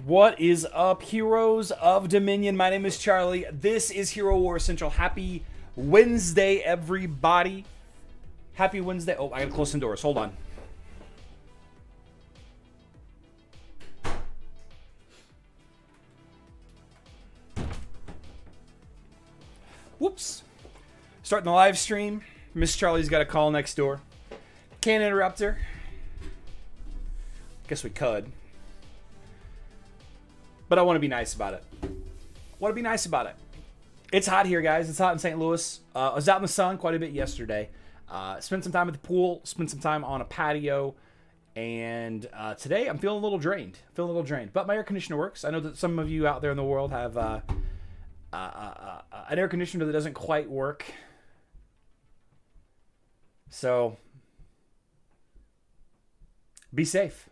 What is up, heroes of Dominion? My name is Charlie. This is Hero War Central. Happy Wednesday, everybody. Happy Wednesday. Oh, I gotta close some doors. Hold on. Whoops. Starting the live stream. Miss Charlie's got a call next door. Can't interrupt her. Guess we could. But I want to be nice about it. It's hot here, guys. It's hot in St. Louis. I was out in the sun quite a bit yesterday. Spent some time at the pool. Spent some time on a patio. And today I'm feeling a little drained. But my air conditioner works. I know that some of you out there in the world have an air conditioner that doesn't quite work. So be safe.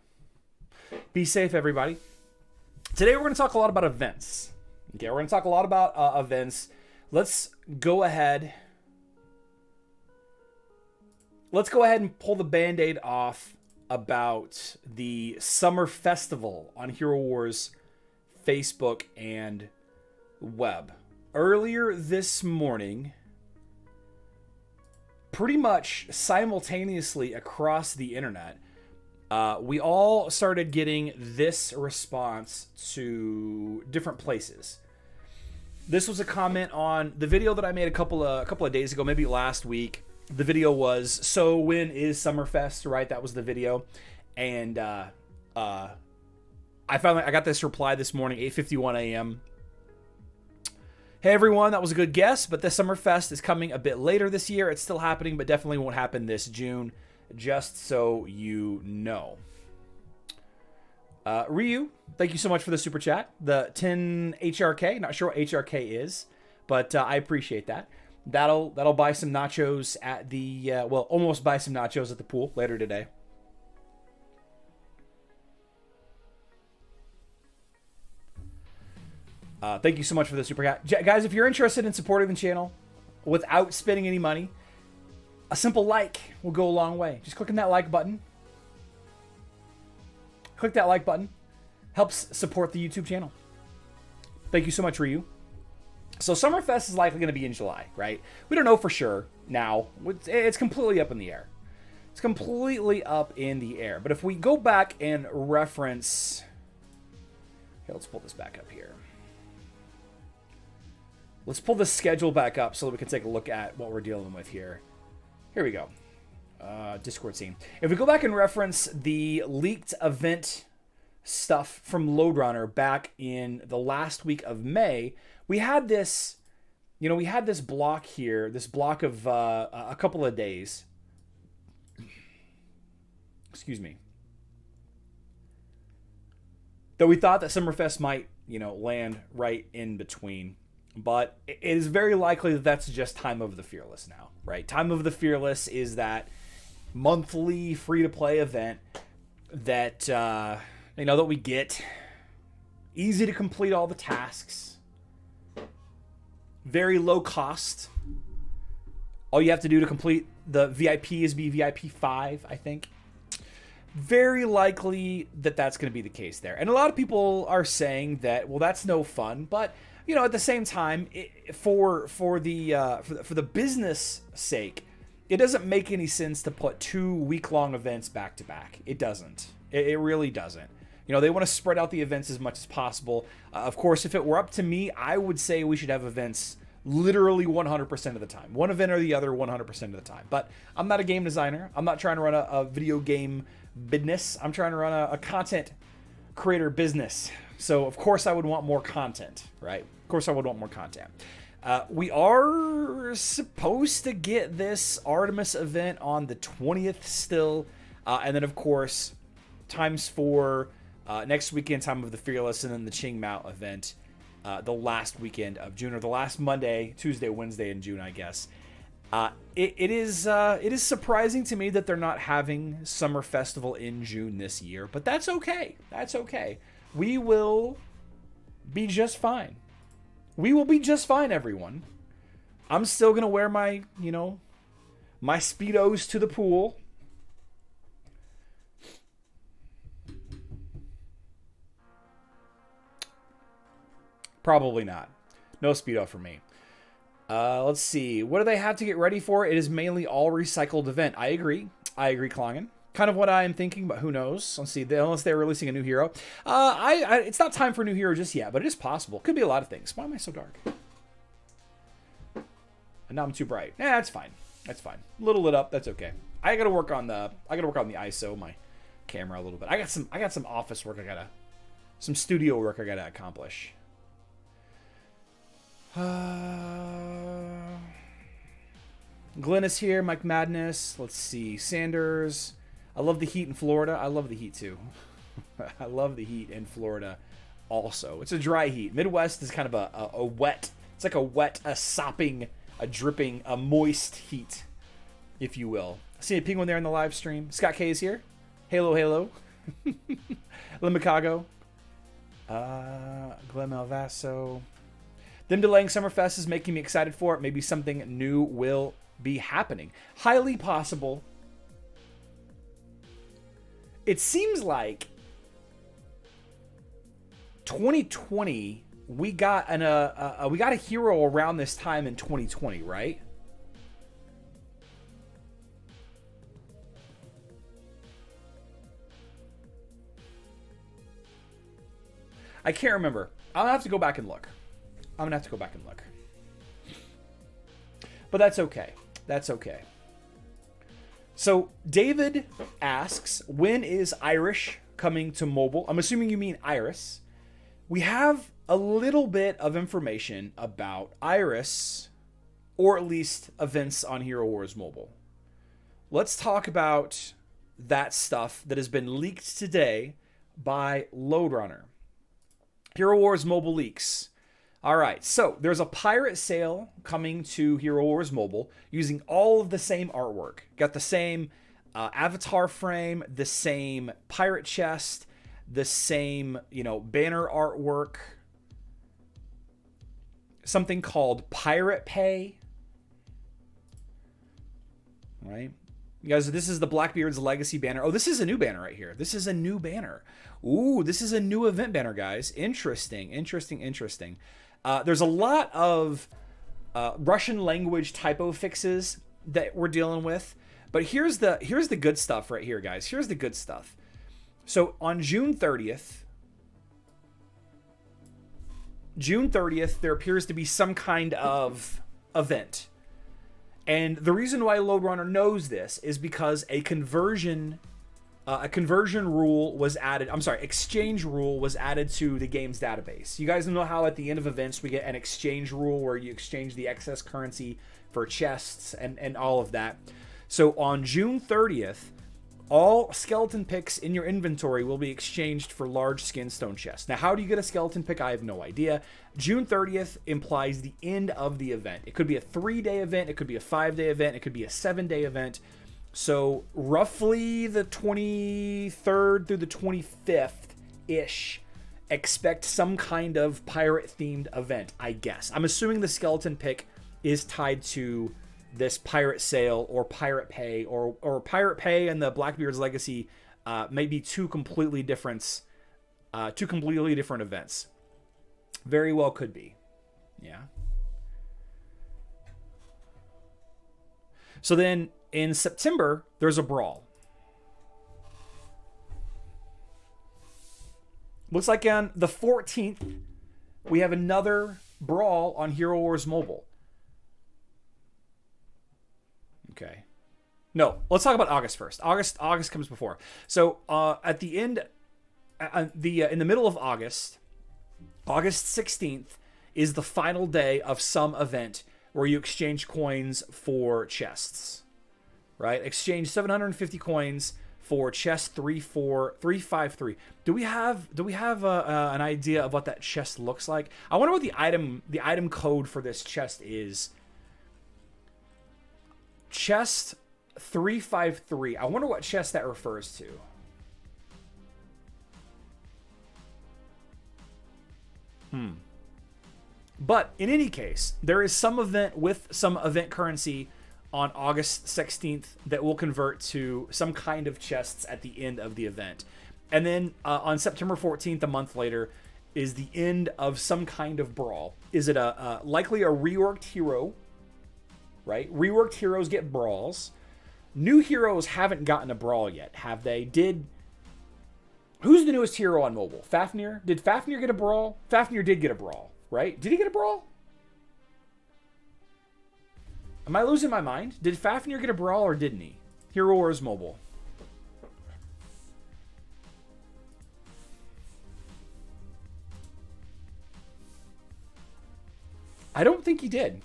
Be safe, everybody. Today we're going to talk a lot about events. Okay, we're going to talk a lot about events. Let's go ahead and pull the Band-Aid off about the Summer Festival on Hero Wars Facebook and web. Earlier this morning, pretty much simultaneously across the internet, we all started getting this response to different places. This was a comment on the video that I made a couple of days ago, maybe last week. The video was, so when is Summerfest, right? That was the video. And I got this reply this morning, 8:51 a.m. Hey everyone, that was a good guess, but the Summerfest is coming a bit later this year. It's still happening, but definitely won't happen this June, just so you know. Ryu, thank you so much for the super chat. The 10 HRK, not sure what HRK is, but I appreciate that. That'll buy some nachos at the, almost buy some nachos at the pool later today. Thank you so much for the super chat. Guys, if you're interested in supporting the channel without spending any money, a simple like will go a long way. Just clicking that like button. Click that like button. Helps support the YouTube channel. Thank you so much, Ryu. So Summerfest is likely going to be in July, right? We don't know for sure now. It's completely up in the air. It's completely up in the air. But if we go back and reference... Okay, let's pull this back up here. Let's pull the schedule back up so that we can take a look at what we're dealing with here. Here we go. Discord scene. If we go back and reference the leaked event stuff from Loadrunner back in the last week of May, we had this, we had this block here, this block of a couple of days. Excuse me. That we thought that Summerfest might, land right in between. But it is very likely that that's just Time of the Fearless now, right? Time of the Fearless is that monthly free-to-play event that, that we get. Easy to complete all the tasks. Very low cost. All you have to do to complete the VIP is be VIP 5, I think. Very likely that that's going to be the case there. And a lot of people are saying that, well, that's no fun, but... at the same time, for the business sake, it doesn't make any sense to put 2 week-long events back to back. It doesn't. It really doesn't. They want to spread out the events as much as possible. Of course, if it were up to me, I would say we should have events literally 100% of the time. One event or the other 100% of the time. But I'm not a game designer. I'm not trying to run a video game business. I'm trying to run a content creator business. So, of course, I would want more content, right? Of course, I would want more content. We are supposed to get this Artemis event on the 20th still. And then, of course, times 4 next weekend, Time of the Fearless, and then the Ching Mao event the last weekend of June, or the last Monday, Tuesday, Wednesday in June, I guess. It is surprising to me that they're not having Summer Festival in June this year, but that's okay. That's okay. We will be just fine. We will be just fine, everyone. I'm still going to wear my, my Speedos to the pool. Probably not. No Speedo for me. Let's see. What do they have to get ready for? It is mainly all recycled event. I agree, Klongen. Kind of what I am thinking, but who knows? Let's see. Unless they're releasing a new hero. It's not time for a new hero just yet, but it is possible. Could be a lot of things. Why am I so dark? And now I'm too bright. Nah, that's fine. That's fine. A little lit up. That's okay. I gotta work on the ISO, my camera a little bit. I got some office work. Some studio work I gotta accomplish. Glenn is here. Mike Madness. Let's see. Sanders. I love the heat in Florida. I love the heat too. I love the heat in Florida also. It's a dry heat. Midwest is kind of a wet. It's like a wet, a sopping, a dripping, a moist heat, if you will. I see a penguin there in the live stream. Scott K is here. Halo. Limikago. Glenn Malvaso. Them delaying Summerfest is making me excited for it. Maybe something new will be happening. Highly possible. It seems like 2020 we got a hero around this time in 2020, right? I can't remember. I'll have to go back and look. But that's okay. That's okay. So David asks, when is Irish coming to mobile. I'm assuming you mean Iris. We have a little bit of information about Iris, or at least events on Hero Wars Mobile. Let's talk about that stuff that has been leaked today by Loadrunner. Hero Wars Mobile leaks. All right, so there's a pirate sale coming to Hero Wars Mobile using all of the same artwork. Got the same avatar frame, the same pirate chest, the same, banner artwork. Something called Pirate Pay. All right. You guys, this is the Blackbeard's Legacy banner. Oh, this is a new banner right here. This is a new banner. Ooh, this is a new event banner, guys. Interesting. There's a lot of Russian language typo fixes that we're dealing with. But here's the good stuff right here, guys. Here's the good stuff. So on June 30th, there appears to be some kind of event. And the reason why Loadrunner knows this is because a conversion rule was added. Exchange rule was added to the game's database. You guys know how at the end of events we get an exchange rule where you exchange the excess currency for chests and all of that. So on June 30th, all skeleton picks in your inventory will be exchanged for large skin stone chests. Now, how do you get a skeleton pick? I have no idea. June 30th implies the end of the event. It could be a 3-day event. It could be a 5-day event. It could be a 7-day event. So roughly the 23rd through the 25th-ish, expect some kind of pirate-themed event, I guess. I'm assuming the skeleton pick is tied to this pirate sale or pirate pay or pirate pay and the Blackbeard's Legacy may be two completely different events. Very well could be. Yeah. So then in September, there's a brawl. Looks like on the 14th, we have another brawl on Hero Wars Mobile. Okay. No, let's talk about August first. August comes before. So at the end, in the middle of August 16th is the final day of some event where you exchange coins for chests. Right? Exchange 750 coins for chest 353. Do we have an idea of what that chest looks like? I wonder what the item code for this chest is. Chest 353. I wonder what chest that refers to. But in any case, there is some event with some event currency on August 16th that will convert to some kind of chests at the end of the event. And then on September 14th, a month later, is the end of some kind of brawl. Is it likely a reworked hero? Right? Reworked heroes get brawls. New heroes haven't gotten a brawl yet, have they? Who's the newest hero on mobile? Fafnir? Did Fafnir get a brawl? Fafnir did get a brawl, right? Did he get a brawl? Am I losing my mind? Did Fafnir get a brawl or didn't he? Hero Wars Mobile. I don't think he did.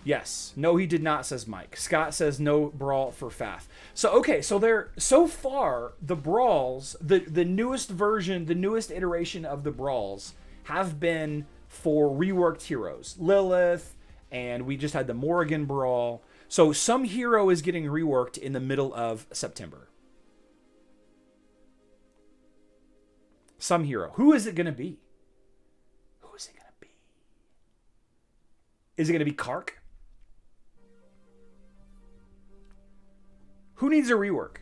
Yes. No, he did not, says Mike. Scott says no brawl for Faf. So, okay, so far, the brawls, the newest version, the newest iteration of the brawls have been for reworked heroes. Lilith, and we just had the Morrigan brawl. So some hero is getting reworked in the middle of September. Some hero. Who is it going to be? Who is it going to be? Is it going to be Kark? Who needs a rework?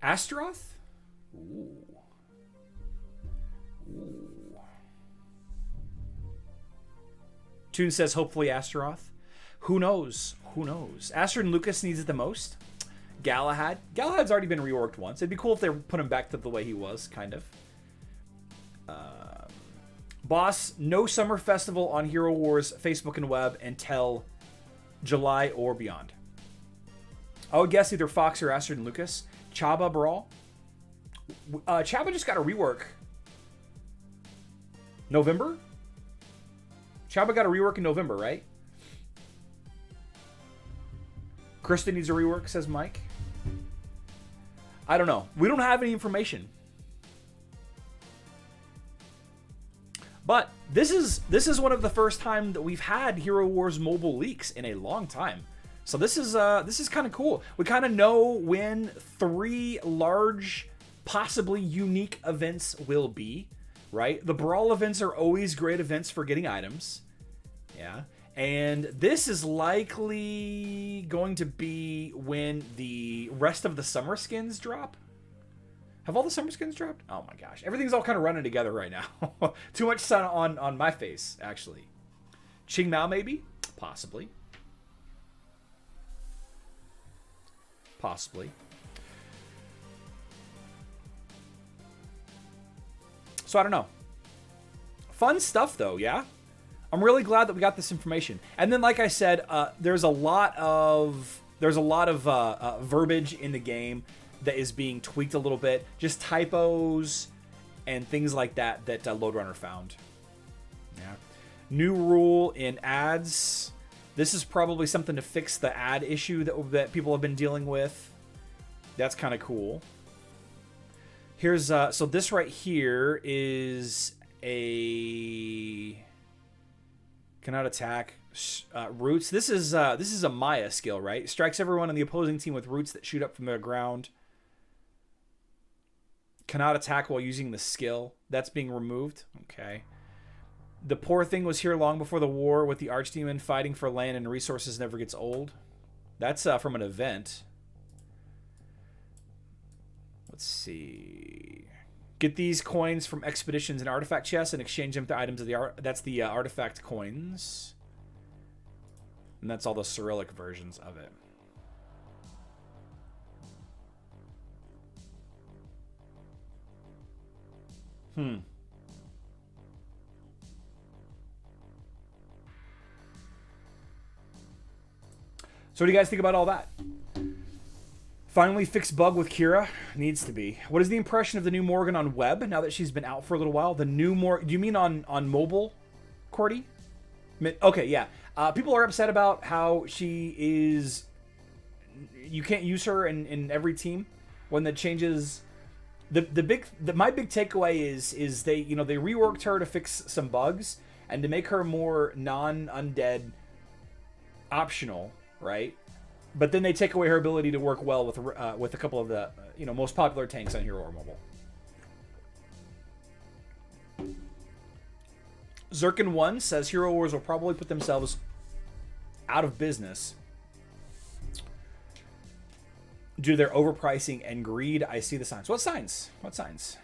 Astaroth? Ooh. Toon says hopefully Astaroth. Who knows? Who knows? Astrid and Lucas needs it the most. Galahad. Galahad's already been reworked once. It'd be cool if they put him back to the way he was, kind of. Boss, no summer festival on Hero Wars Facebook and web until July or beyond. I would guess either Fox or Astrid and Lucas. Chaba Brawl. Chaba just got a rework. November? Chaba got a rework in November, right? Kristen needs a rework, says Mike. I don't know. We don't have any information. But this is one of the first time that we've had Hero Wars mobile leaks in a long time. So this is kind of cool. We kind of know when 3 large, possibly unique events will be, right? The Brawl events are always great events for getting items. Yeah. And this is likely going to be when the rest of the summer skins drop. Have all the summer skins dropped? Oh my gosh. Everything's all kind of running together right now. Too much sun on my face, actually. Qing Mao, maybe? Possibly. Possibly. So I don't know. Fun stuff, though, yeah? I'm really glad that we got this information. And then, like I said, there's a lot of verbiage in the game that is being tweaked a little bit, just typos and things like that Lode Runner found. Yeah. New rule in ads. This is probably something to fix the ad issue that people have been dealing with. That's kind of cool. Here's so this right here is a cannot attack roots. This is a Maya skill, right? Strikes everyone on the opposing team with roots that shoot up from the ground. Cannot attack while using the skill. That's being removed. Okay. The poor thing was here long before the war with the archdemon. Fighting for land and resources never gets old. That's from an event. Let's see. Get these coins from expeditions and artifact chests and exchange them to items of the art. That's the artifact coins. And that's all the Cyrillic versions of it. So what do you guys think about all that? Finally fixed bug with Kira. Needs to be. What is the impression of the new Morgan on web now that she's been out for a little while? The new Morgan... Do you mean on mobile, Cordy? Okay, yeah. People are upset about how she is... You can't use her in every team. When the changes... My big takeaway is they reworked her to fix some bugs and to make her more non-undead optional, right? But then they take away her ability to work well with a couple of the most popular tanks on Hero or Mobile. Zirkin1 says Hero Wars will probably put themselves out of business due to their overpricing and greed. I see the signs. What signs? What signs?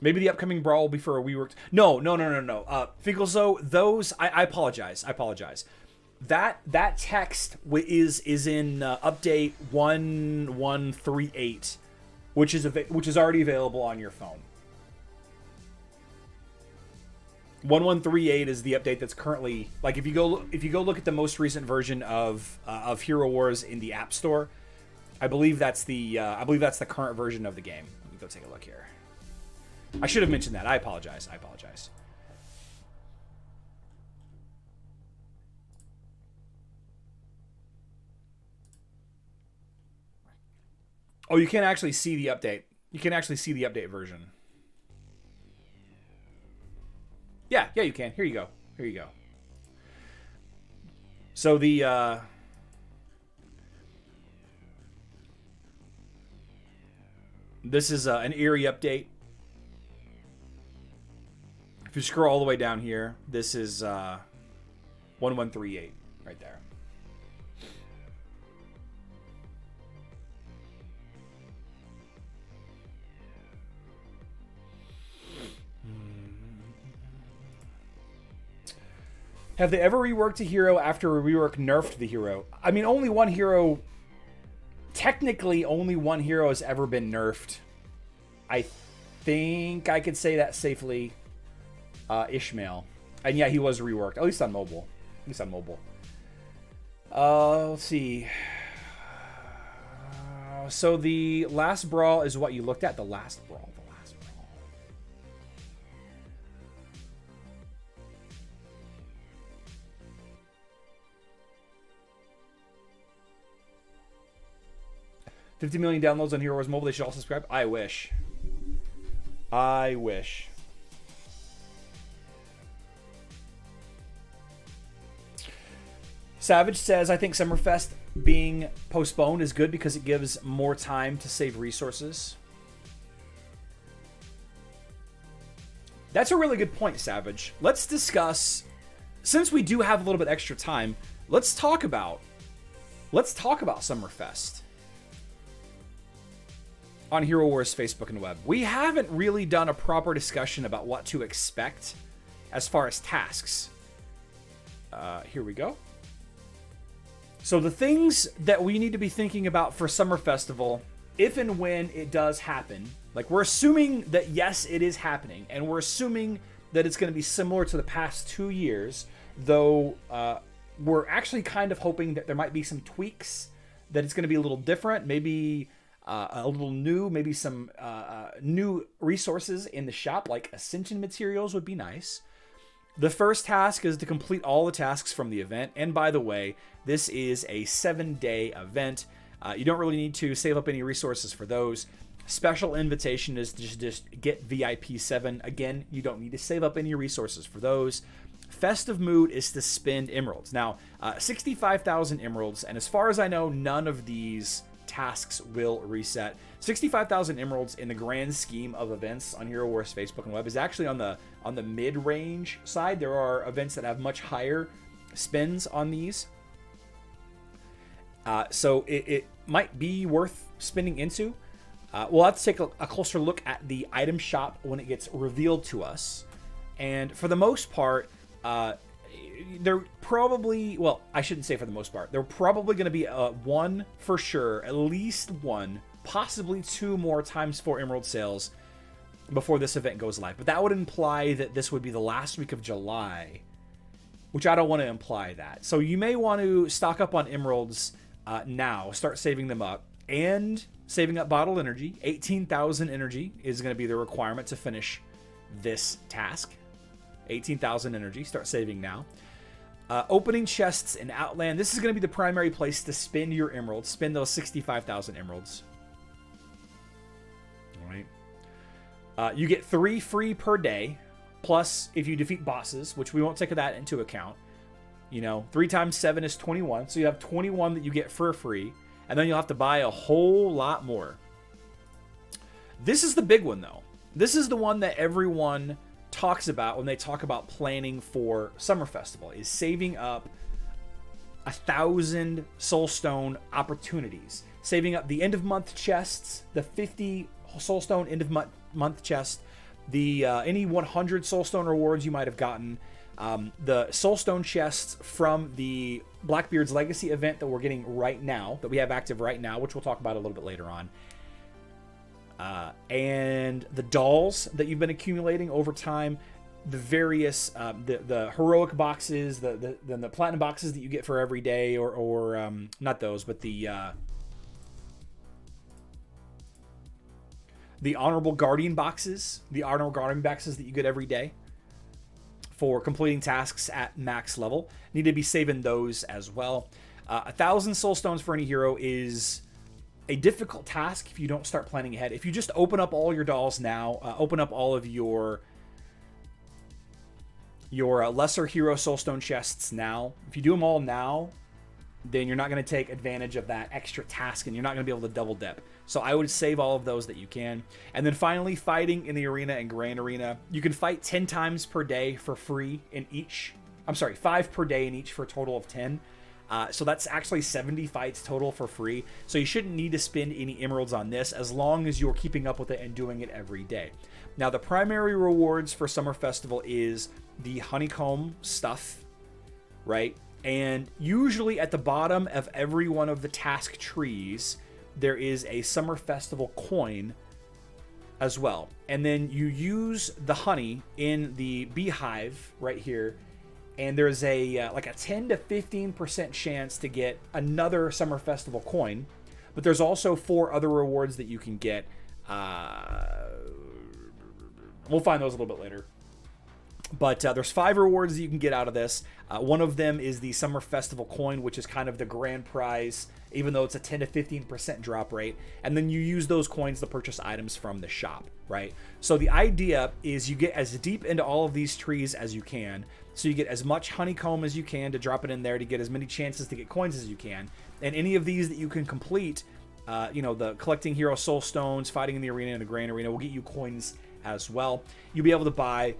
Maybe the upcoming Brawl will be for a reworked... No. Finkelzo, those... I apologize. That text is in update 1138, which is already available on your phone. 1138 is the update that's currently, like, if you go look at the most recent version of Hero Wars in the App Store, I believe that's the current version of the game. Let me go take a look here. I should have mentioned that. I apologize. Oh, you can't actually see the update. You can actually see the update version. Yeah, you can. Here you go. So the this is an Eerie update. If you scroll all the way down here, this is 1138 right there. Have they ever reworked a hero after a rework nerfed the hero? I mean, only one hero... Technically, only one hero has ever been nerfed. I think I could say that safely. Ishmael. And yeah, he was reworked. At least on mobile. Let's see. So the last brawl is what you looked at? The last brawl. The last brawl. $50 million downloads on Hero Wars Mobile. They should all subscribe. I wish. I wish. Savage says, I think Summerfest being postponed is good because it gives more time to save resources. That's a really good point, Savage. Let's discuss, since we do have a little bit extra time, let's talk about Summerfest on Hero Wars Facebook and web. We haven't really done a proper discussion about what to expect as far as tasks. Here we go. So the things that we need to be thinking about for Summer Festival, if and when it does happen, like we're assuming that yes, it is happening, and we're assuming that it's going to be similar to the past 2 years, though we're actually kind of hoping that there might be some tweaks, that it's going to be a little different, maybe a little new, maybe some new resources in the shop, like Ascension materials would be nice. The first task is to complete all the tasks from the event. And by the way, this is a 7-day event. You don't really need to save up any resources for those. Special invitation is to just get VIP 7. Again, you don't need to save up any resources for those. Festive mood is to spend emeralds. Now, 65,000 emeralds. And as far as I know, none of these tasks will reset. 65,000 emeralds in the grand scheme of events on Hero Wars Facebook and web is actually on the mid-range side. There are events that have much higher spends on these. So it might be worth spending into. We'll have to take a closer look at the item shop when it gets revealed to us. And for the most part, they're probably, well, I shouldn't say for the most part. They're probably going to be one for sure, at least one, possibly 2 more ×4 emerald sales before this event goes live. But that would imply that this would be the last week of July, which I don't want to imply that. So you may want to stock up on emeralds now, start saving them up, and saving up bottle energy. 18,000 energy is going to be the requirement to finish this task. 18,000 energy. Start saving now. Opening chests in Outland. This is going to be the primary place to spend your emeralds. Spend those 65,000 emeralds. All right. You get 3 free per day. Plus, if you defeat bosses, which we won't take that into account. You know, 3 times 7 is 21. So you have 21 that you get for free. And then you'll have to buy a whole lot more. This is the big one, though. This is the one that everyone talks about when they talk about planning for Summer Festival, is saving up 1,000 Soulstone opportunities. Saving up the end of month chests, the 50 Soulstone end of month chest, the any 100 Soulstone rewards you might have gotten, the Soulstone chests from the Blackbeard's Legacy event that we're getting right now, that we have active right now, which we'll talk about a little bit later on. And the dolls that you've been accumulating over time, the various the heroic boxes, the platinum boxes that you get for every day, or not those, but the honorable guardian boxes, that you get every day for completing tasks at max level. Need to be saving those as well. 1,000 soul stones for any hero is a difficult task if you don't start planning ahead. If you just open up all your dolls now, open up all of your lesser hero soulstone chests now. If you do them all now, then you're not going to take advantage of that extra task, and you're not going to be able to double dip. So I would save all of those that you can. And then finally, fighting in the arena and Grand Arena. You can fight 10 times per day for free in each. I'm sorry, 5 per day in each for a total of 10. So that's actually 70 fights total for free. So you shouldn't need to spend any emeralds on this as long as you're keeping up with it and doing it every day. Now, the primary rewards for Summer Festival is the honeycomb stuff, right? And usually at the bottom of every one of the task trees, there is a Summer Festival coin as well. And then you use the honey in the beehive right here, and there's a like a 10 to 15% chance to get another Summer Festival coin. But there's also 4 other rewards that you can get. We'll find those a little bit later. But there's 5 rewards that you can get out of this. One of them is the Summer Festival coin, which is kind of the grand prize, even though it's a 10 to 15% drop rate. And then you use those coins to purchase items from the shop, right? So the idea is you get as deep into all of these trees as you can. So you get as much honeycomb as you can to drop it in there to get as many chances to get coins as you can. And any of these that you can complete, the collecting hero soul stones, fighting in the arena and the grand arena will get you coins as well. You'll be able to buy,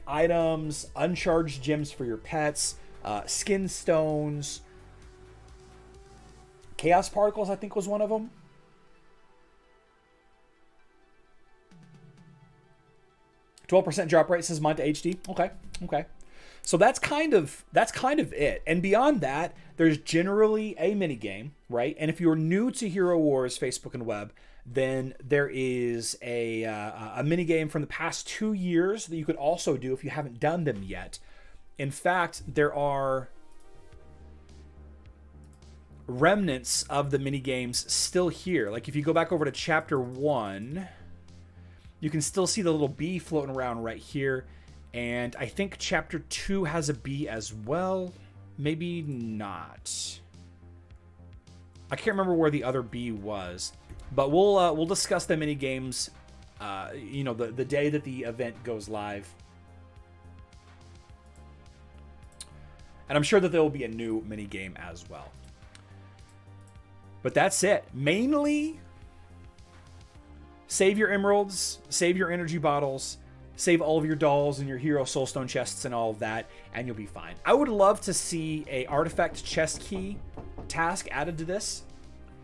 items, uncharged gems for your pets, skin stones, chaos particles, I think was one of them. %drop rate, says Monta HD. Okay. So that's kind of it. And beyond that, there's generally a mini game, right? And if you're new to Hero Wars Facebook and web, then there is a mini game from the past 2 years that you could also do if you haven't done them yet. In fact, there are remnants of the mini games still here. Like if you go back over to chapter 1, you can still see the little bee floating around right here. And I think chapter 2 has a bee as well. Maybe not. I can't remember where the other bee was. But we'll discuss the mini games, the day that the event goes live. And I'm sure that there will be a new mini game as well. But that's it. Mainly, save your emeralds, save your energy bottles, save all of your dolls and your hero soulstone chests and all of that, and you'll be fine. I would love to see a artifact chest key task added to this.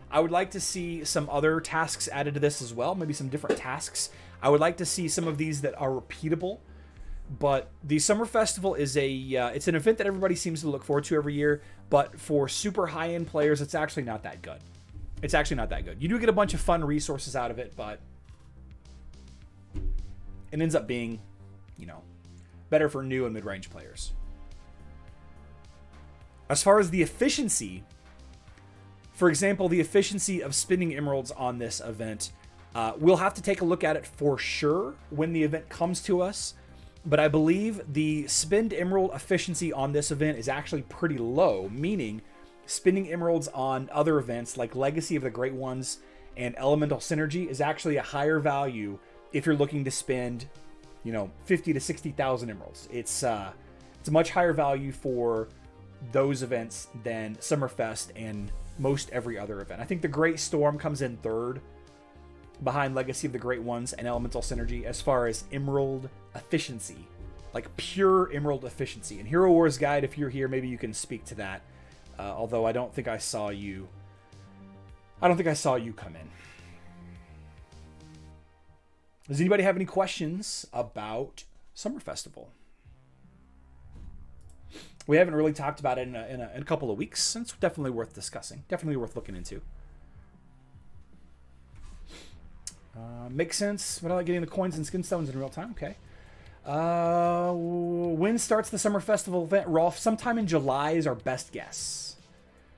I would like to see some other tasks added to this as well, maybe some different tasks. I would like to see some of these that are repeatable. But the Summer Festival is it's an event that everybody seems to look forward to every year, but for super high-end players, it's actually not that good. It's actually not that good. You do get a bunch of fun resources out of it, but it ends up being, better for new and mid-range players. As far as the efficiency, for example, the efficiency of spending emeralds on this event, we'll have to take a look at it for sure when the event comes to us. But I believe the spend emerald efficiency on this event is actually pretty low, meaning spending emeralds on other events like Legacy of the Great Ones and Elemental Synergy is actually a higher value if you're looking to spend, 50 to 60,000 emeralds. It's a much higher value for those events than Summerfest and most every other event. I think the Great Storm comes in third behind Legacy of the Great Ones and Elemental Synergy as far as emerald efficiency, like pure emerald efficiency. And Hero Wars Guide, if you're here, maybe you can speak to that. Although I don't think I saw you. I don't think I saw you come in. Does anybody have any questions about Summer Festival? We haven't really talked about it in a couple of weeks, and it's definitely worth discussing. Definitely worth looking into. Makes sense, but I like getting the coins and skin stones in real time. Okay. When starts the Summer Festival event, Rolf? Sometime in July is our best guess.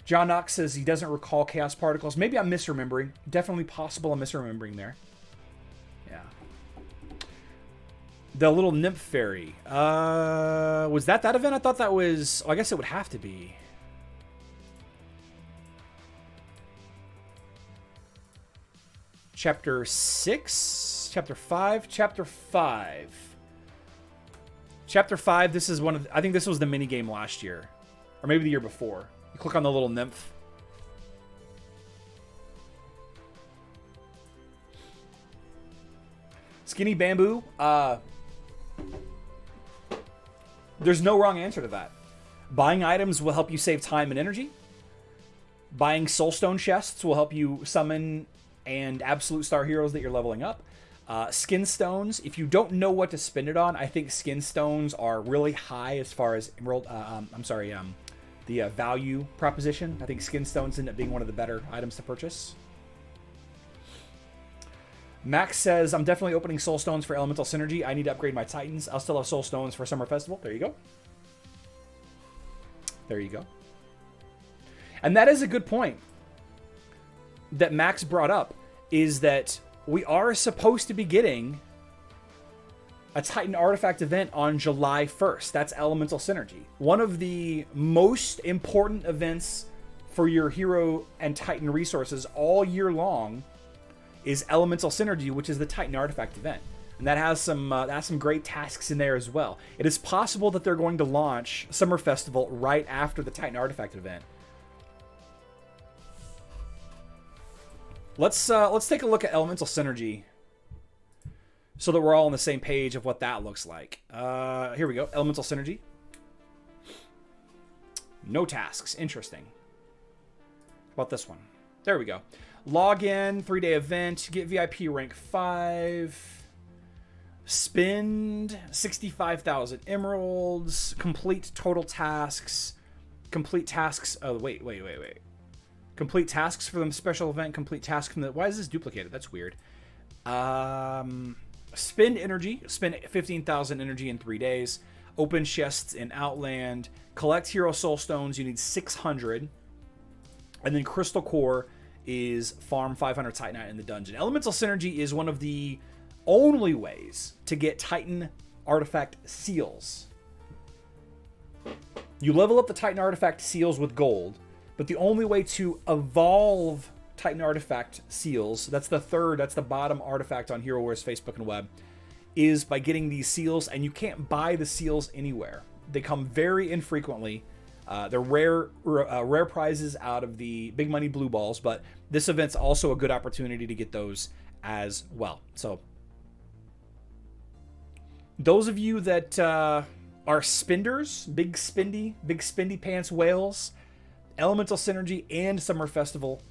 John Knox says he doesn't recall Chaos Particles. Maybe I'm misremembering. Definitely possible I'm misremembering there. Yeah. The little nymph fairy. Was that event? I thought that was... Oh, I guess it would have to be. Chapter 6? Chapter 5? Chapter 5. Chapter 5, this is one of... I think this was the minigame last year. Or maybe the year before. You click on the little nymph. Skinny bamboo. There's no wrong answer to that. Buying items will help you save time and energy. Buying soulstone chests will help you summon and absolute star heroes that you're leveling up. Skin stones, if you don't know what to spend it on, I think skin stones are really high as far as emerald. The value proposition. I think skin stones end up being one of the better items to purchase. Max says, I'm definitely opening soul stones for Elemental Synergy. I need to upgrade my Titans. I'll still have soul stones for Summer Festival. There you go. There you go. And that is a good point. that Max brought up is that we are supposed to be getting a Titan Artifact event on July 1st. That's Elemental Synergy. One of the most important events for your hero and Titan resources all year long is Elemental Synergy, which is the Titan Artifact event. And that has some great tasks in there as well. It is possible that they're going to launch Summer Festival right after the Titan Artifact event. Let's take a look at Elemental Synergy so that we're all on the same page of what that looks like. Here we go. Elemental Synergy. No tasks. Interesting. How about this one? There we go. Log in, 3-day event, get VIP rank 5. Spend 65,000 emeralds, complete total tasks, complete tasks. Oh, wait. Complete tasks for the special event, complete tasks from the. Why is this duplicated? That's weird. Spend energy, spend 15,000 energy in 3 days. Open chests in Outland, collect hero soul stones. You need 600. And then Crystal Core is farm 500 Titanite in the dungeon. Elemental Synergy is one of the only ways to get Titan Artifact seals. You level up the Titan Artifact seals with gold, but the only way to evolve Titan Artifact seals, that's the bottom artifact on Hero Wars Facebook and web, is by getting these seals, and you can't buy the seals anywhere. They come very infrequently. They're rare prizes out of the big money blue balls, but this event's also a good opportunity to get those as well. So those of you that are spenders, big spendy pants whales, Elemental Synergy and Summer Festival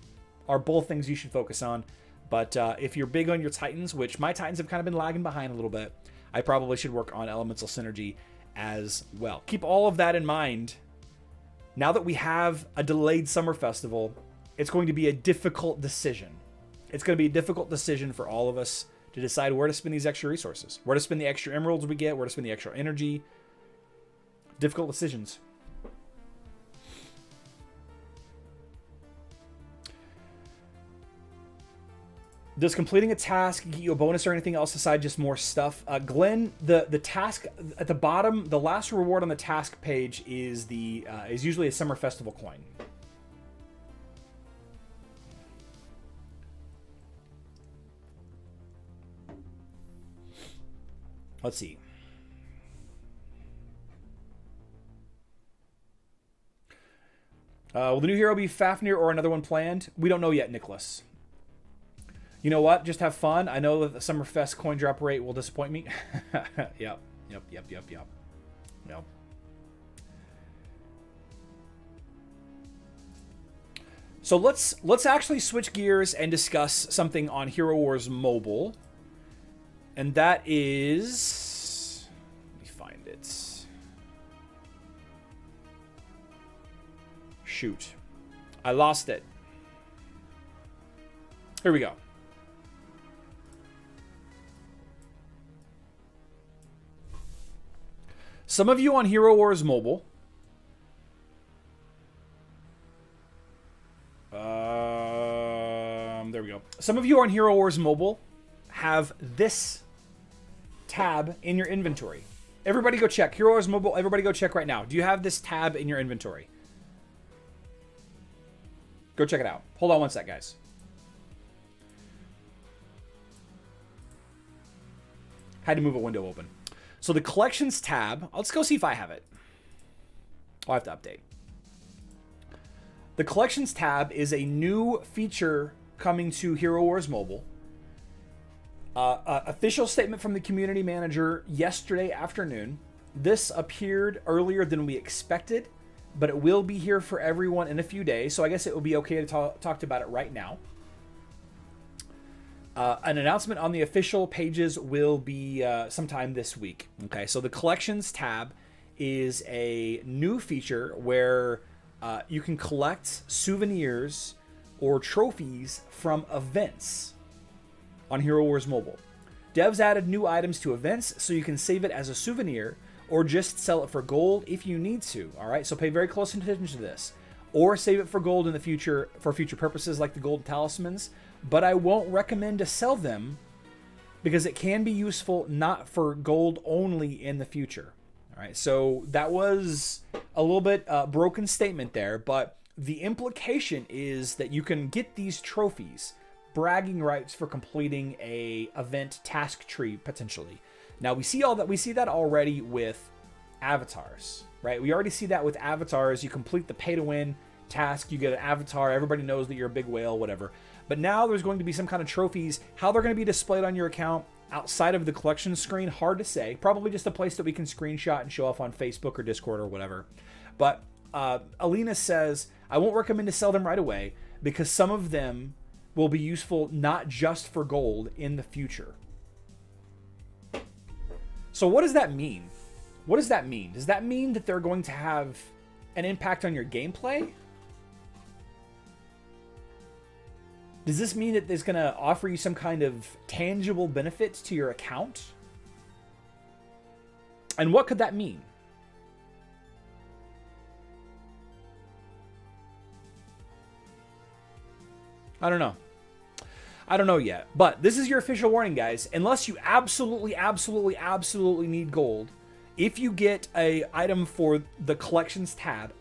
are both things you should focus on. But if you're big on your Titans, which my Titans have kind of been lagging behind a little bit, I probably should work on Elemental Synergy as well. Keep all of that in mind. Now that we have a delayed Summer Festival, it's going to be a difficult decision. It's going to be a difficult decision for all of us to decide where to spend these extra resources, where to spend the extra emeralds we get, where to spend the extra energy. Difficult decisions. Does completing a task get you a bonus or anything else aside just more stuff? Glenn, the task at the bottom, the last reward on the task page is usually a Summer Festival coin. Let's see. Will the new hero be Fafnir or another one planned? We don't know yet, Nicholas. You know what? Just have fun. I know that the Summerfest coin drop rate will disappoint me. Yep. So let's actually switch gears and discuss something on Hero Wars Mobile. And that is... Let me find it. Shoot. I lost it. Here we go. Some of you on Hero Wars Mobile there we go. Some of you on Hero Wars Mobile have this tab in your inventory. Everybody go check. Hero Wars Mobile, everybody go check right now. Do you have this tab in your inventory? Go check it out. Hold on one sec, guys. Had to move a window open. So the collections tab, let's go see if I have it. I'll have to update. The collections tab is a new feature coming to Hero Wars Mobile. Official statement from the community manager yesterday afternoon. This appeared earlier than we expected, but it will be here for everyone in a few days. So I guess it will be okay to talk about it right now. An announcement on the official pages will be sometime this week. Okay, so the collections tab is a new feature where you can collect souvenirs or trophies from events on Hero Wars Mobile. Devs added new items to events so you can save it as a souvenir or just sell it for gold if you need to. All right, so pay very close attention to this. or save it for gold in the future for future purposes like the gold talismans. But I won't recommend to sell them because it can be useful not for gold only in the future. All right, so that was a little bit broken statement there, but the implication is that you can get these trophies, bragging rights for completing a event task tree potentially. Now we see that already with avatars, right? We already see that with avatars. You complete the pay to win task, you get an avatar, everybody knows that you're a big whale, whatever. But now there's going to be some kind of trophies. How they're going to be displayed on your account outside of the collection screen, hard to say. Probably just a place that we can screenshot and show off on Facebook or Discord or whatever. But Alina says, I won't recommend to sell them right away because some of them will be useful not just for gold in the future. So what does that mean? What does that mean? Does that mean that they're going to have an impact on your gameplay? Does this mean that it's going to offer you some kind of tangible benefits to your account? And what could that mean? I don't know. I don't know yet. But this is your official warning, guys. Unless you absolutely need gold, if you get a item for the collections tab,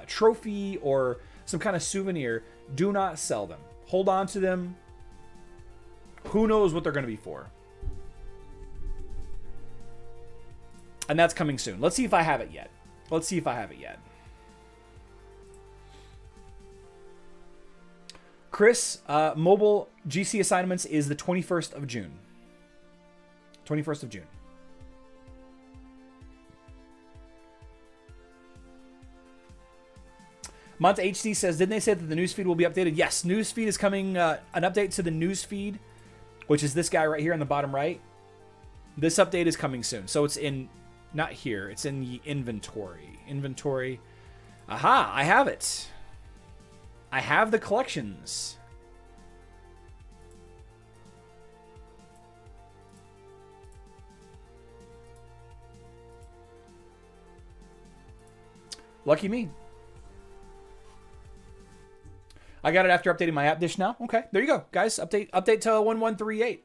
trophy or some kind of souvenir, do not sell them. Hold on to them. Who knows what they're going to be for? And that's coming soon. Let's see if I have it yet. Let's see if I have it yet. Chris, mobile GC assignments is the 21st of June. 21st of June. Monta HD says, didn't they say that the newsfeed will be updated? Yes, newsfeed is coming, an update to the newsfeed, which is this guy right here on the bottom right. This update is coming soon. So it's in, not here, it's in the inventory. Inventory. Aha, I have it. I have the collections. Lucky me. I got it after updating my app dish now. Okay, there you go, guys. Update to 1138.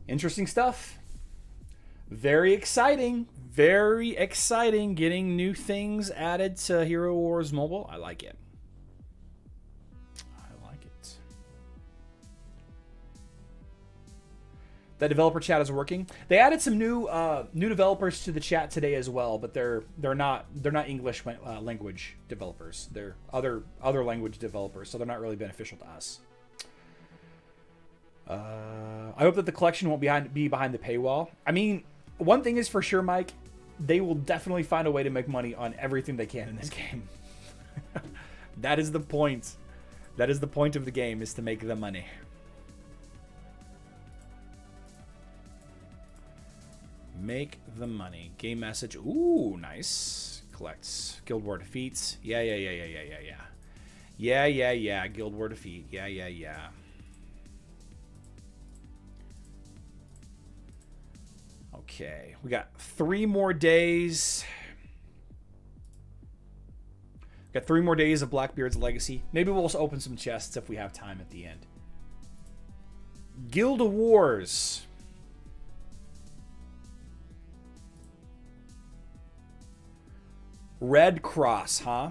Interesting stuff. Very exciting. Very exciting getting new things added to Hero Wars Mobile. I like it. That developer chat is working. They added some new developers to the chat today as well, but they're not English language developers. They're other language developers, so they're not really beneficial to us. I hope that the collection won't be behind the paywall. I mean, one thing is for sure, Mike, they will definitely find a way to make money on everything they can in this game. That is the point. That is the point of the game, is to make the money. Make the money. Game message. Ooh, nice. Collects. Guild War defeats. Yeah. Guild War defeat. Yeah. Okay. We got 3 more days. Got 3 more days of Blackbeard's Legacy. Maybe we'll open some chests if we have time at the end. Guild Wars. Red Cross, huh?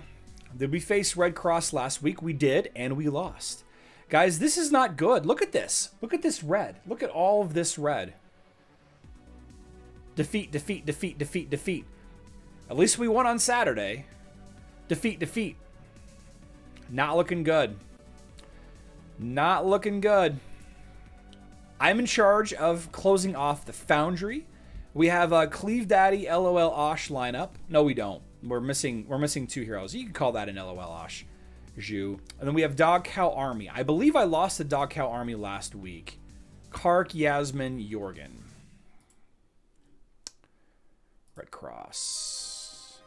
Did we face Red Cross last week? We did, and we lost. Guys, this is not good. Look at this. Look at this red. Look at all of this red. Defeat. At least we won on Saturday. Defeat. Not looking good. Not looking good. I'm in charge of closing off the Foundry. We have a Cleave Daddy, LOL Osh lineup. No, we don't. We're missing 2 heroes. You can call that an LOL Osh. Zhu. And then we have Dog Cow Army. I believe I lost the Dog Cow Army last week. Kark, Yasmin, Jorgen. Red Cross.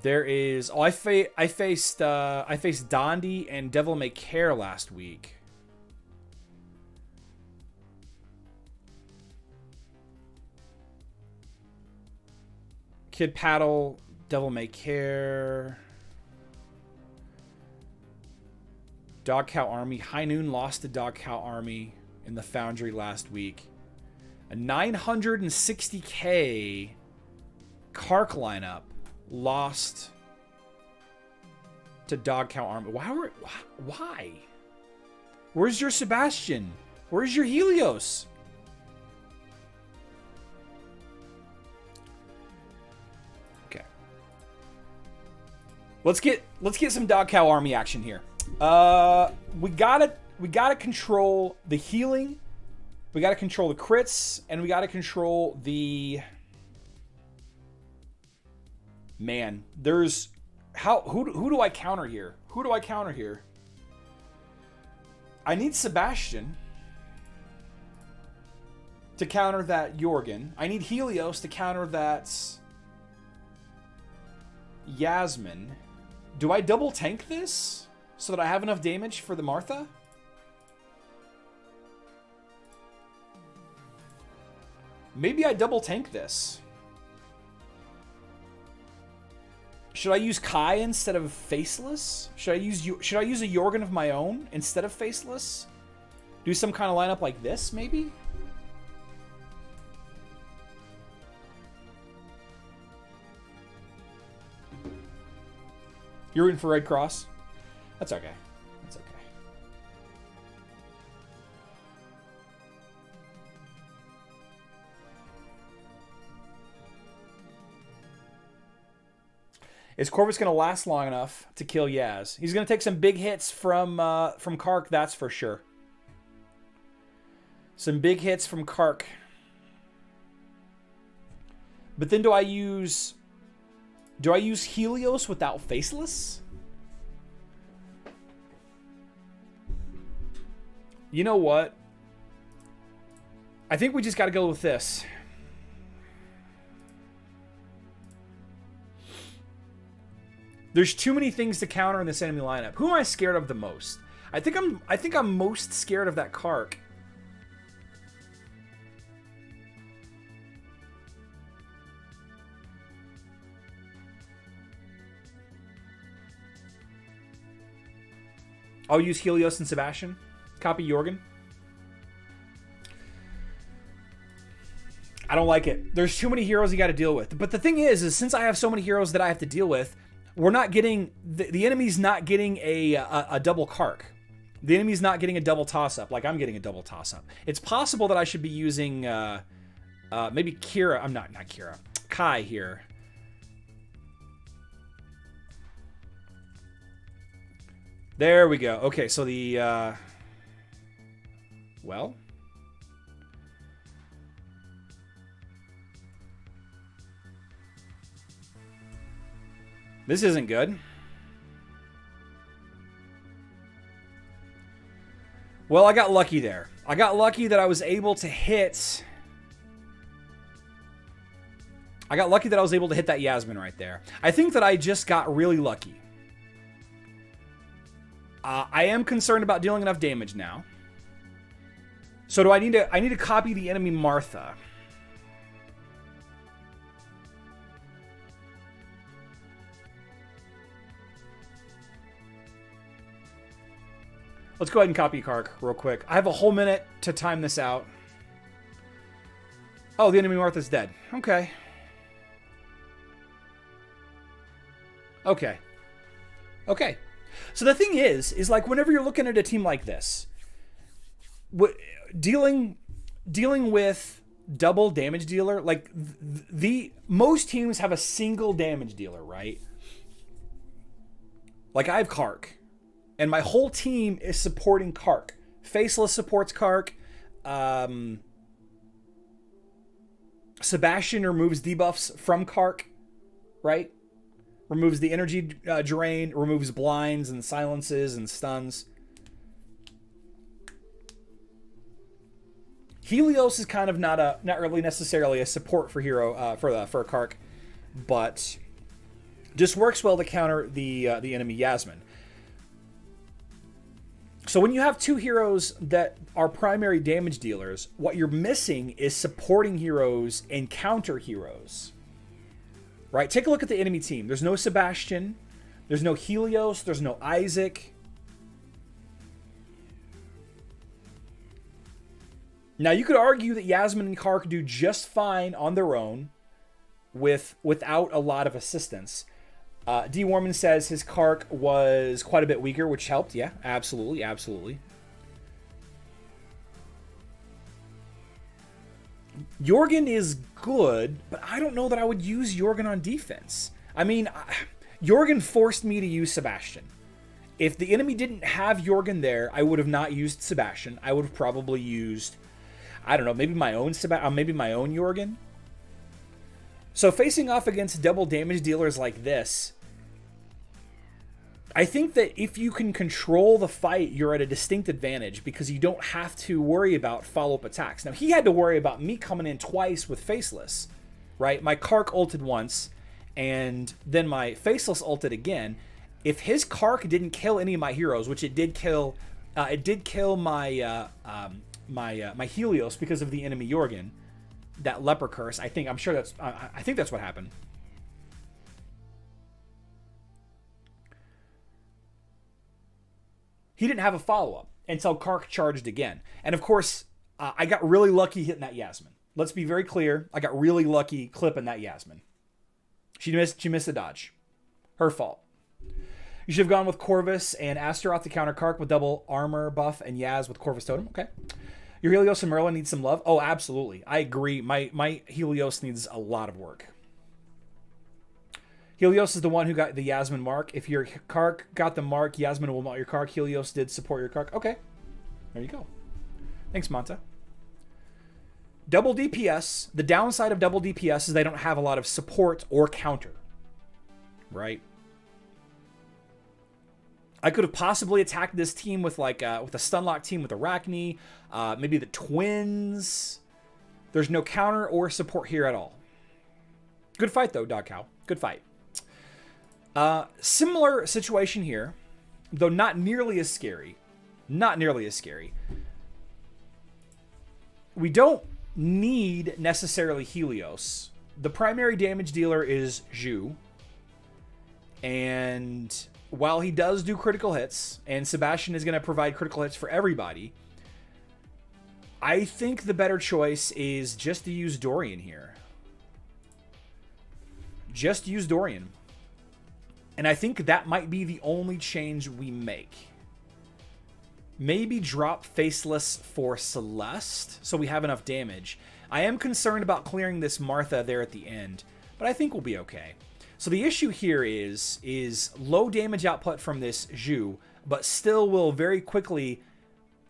There is... Oh, I faced Dondi and Devil May Care last week. Kid Paddle, Devil May Care... Dog Cow Army. High Noon lost to Dog Cow Army in the Foundry last week. A 960k Kark lineup lost to Dog Cow Army. Why? Where's your Sebastian? Where's your Helios? Okay. Let's get some Dog Cow Army action here. We gotta control the healing, we gotta control the crits, and we gotta control the... Man, there's... Who do I counter here? Who do I counter here? I need Sebastian to counter that Jorgen. I need Helios to counter that Yasmin. Do I double tank this so that I have enough damage for the Martha? Maybe I double tank this. Should I use Kai instead of Faceless? Should I use a Jorgen of my own instead of Faceless? Do some kind of lineup like this, maybe? You're rooting for Red Cross? That's okay. That's okay. Is Corvus going to last long enough to kill Yaz? He's going to take some big hits from Kark, that's for sure. Some big hits from Kark. But then do I use Helios without Faceless? You know what? I think we just got to go with this. There's too many things to counter in this enemy lineup. Who am I scared of the most? I think I'm most scared of that Kark. I'll use Helios and Sebastian. Copy Jorgen. I don't like it. There's too many heroes you got to deal with. But the thing is since I have so many heroes that I have to deal with, we're not getting... The enemy's not getting a double Kark. The enemy's not getting a double toss-up like I'm getting a double toss-up. It's possible that I should be using maybe Kira. I'm not Kira. Kai here. There we go. Okay, so the... Well... This isn't good. Well, I got lucky there. I got lucky that I was able to hit... I got lucky that I was able to hit that Yasmin right there. I think that I just got really lucky. I am concerned about dealing enough damage now. So do I need to copy the enemy Martha. Let's go ahead and copy Kark real quick. I have a whole minute to time this out. Oh, the enemy Martha's dead. Okay. Okay. Okay. So the thing is like whenever you're looking at a team like this, dealing with double damage dealer, like most teams have a single damage dealer, right? Like I have Kark, and my whole team is supporting Kark. Faceless supports Kark. Sebastian removes debuffs from Kark, right? Removes the energy drain, removes blinds and silences and stuns. Helios is kind of not really necessarily a support for hero for Kark, but Just works well to counter the enemy Yasmin. So when you have two heroes that are primary damage dealers, what you're missing is supporting heroes and counter heroes. Right? Take a look at the enemy team. There's no Sebastian. There's no Helios. There's no Isaac. Now, you could argue that Yasmin and Kark do just fine on their own without a lot of assistance. D. Warman says his Kark was quite a bit weaker, which helped. Yeah, absolutely, absolutely. Jorgen is good, but I don't know that I would use Jorgen on defense. I mean, Jorgen forced me to use Sebastian. If the enemy didn't have Jorgen there, I would have not used Sebastian. I would have probably used, I don't know, maybe my own Jorgen. So facing off against double damage dealers like this, I think that if you can control the fight, you're at a distinct advantage because you don't have to worry about follow-up attacks. Now, he had to worry about me coming in twice with Faceless, right? My Kark ulted once, and then my Faceless ulted again. If his Kark didn't kill any of my heroes, which it did kill my my Helios because of the enemy Jorgen, that leper curse. I think that's what happened. He didn't have a follow-up until Kark charged again. And of course, I got really lucky hitting that Yasmin. Let's be very clear. I got really lucky clipping that Yasmin. She missed a dodge. Her fault. You should have gone with Corvus and Astaroth to counter Kark with double armor buff and Yaz with Corvus Totem. Okay. Your Helios and Merlin need some love. Oh, absolutely. I agree. My Helios needs a lot of work. Helios is the one who got the Yasmin mark. If your Kark got the mark, Yasmin will mount your Kark. Helios did support your Kark. Okay. There you go. Thanks, Manta. Double DPS. The downside of double DPS is they don't have a lot of support or counter. Right? I could have possibly attacked this team with with a Stunlock team with Arachne, maybe the Twins. There's no counter or support here at all. Good fight though, Dog Cow. Good fight. Similar situation here, though not nearly as scary. Not nearly as scary. We don't need necessarily Helios. The primary damage dealer is Zhu, and while he does do critical hits, and Sebastian is going to provide critical hits for everybody, I think the better choice is just to use Dorian here. Just use Dorian. And I think that might be the only change we make. Maybe drop Faceless for Celeste, so we have enough damage. I am concerned about clearing this Martha there at the end, but I think we'll be okay. So the issue here is low damage output from this Zhu, but still will very quickly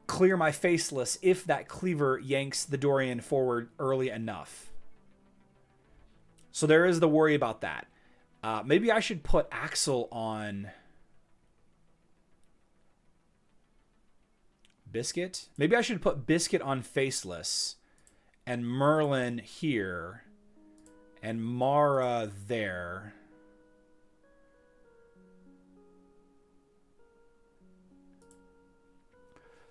clear my Faceless if that cleaver yanks the Dorian forward early enough. So there is the worry about that. Maybe I should put Axel on Biscuit. Maybe I should put Biscuit on Faceless and Merlin here and Mara there.